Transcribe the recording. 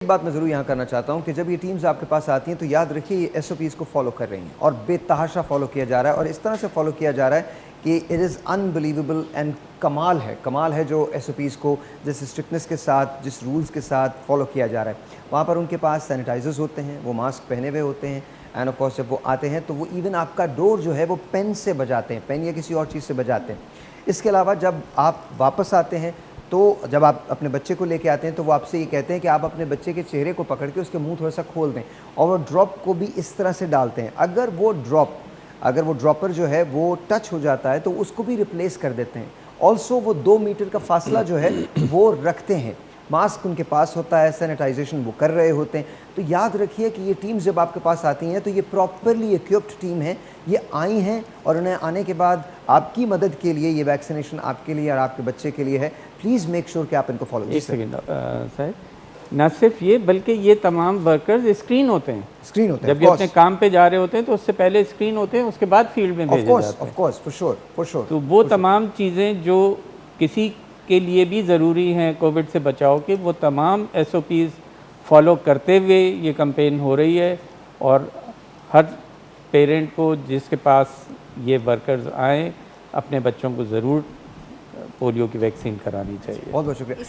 एक बात मैं ज़रूर यहाँ करना चाहता हूँ कि जब ये टीम्स आपके पास आती हैं तो याद रखिए ये एसओपीज़ को फॉलो कर रही हैं और बेतहाशा फॉलो किया जा रहा है और इस तरह से फॉलो किया जा रहा है कि इट इज़ अनबिलीवेबल एंड कमाल है जो एसओपीज़ को जिस स्ट्रिक्टनेस के साथ, जिस रूल्स के साथ फॉलो किया जा रहा है। वहाँ पर उनके पास सैनिटाइजर्स होते हैं, वो मास्क पहने हुए होते हैं एंड ऑफ कोर्स जब वो आते हैं तो वो इवन आपका डोर जो है वो पेन से बजाते हैं, पेन या किसी और चीज़ से बजाते हैं। इसके अलावा जब आप वापस आते हैं तो जब आप अपने बच्चे को लेके आते हैं तो वो आपसे ये कहते हैं कि आप अपने बच्चे के चेहरे को पकड़ के उसके मुंह थोड़ा सा खोल दें और वो ड्रॉप को भी इस तरह से डालते हैं। अगर वो ड्रॉपर जो है वो टच हो जाता है तो उसको भी रिप्लेस कर देते हैं। ऑल्सो वो 2 मीटर का फासला जो है वो रखते हैं। मास्क उनके पास होता है, सैनिटाइजेशन वो कर रहे होते हैं। तो याद रखिए कि ये टीम्स जब आपके पास आती हैं तो ये प्रॉपरली इक्विप्ड टीम है। ये आई हैं और उन्हें आने के बाद आपकी मदद के लिए ये वैक्सीनेशन आपके लिए और आपके बच्चे के लिए है। प्लीज़ मेक श्योर कि आप इनको फॉलो एक सेकेंड सर, न सिर्फ ये बल्कि ये तमाम वर्कर्स स्क्रीन होते हैं। जब ये अपने काम पे जा रहे होते हैं तो उससे पहले स्क्रीन होते हैं, उसके बाद फील्ड में भेजे जाते हैं। Of course for sure. तो वो तमाम चीज़ें जो किसी के लिए भी ज़रूरी हैं कोविड से बचाव के, वो तमाम SOPs फॉलो करते हुए ये कैंपेन हो रही है। और हर पेरेंट को जिसके पास ये वर्कर्स आएँ अपने बच्चों को ज़रूर पोलियो की वैक्सीन करानी चाहिए। बहुत बहुत शुक्रिया।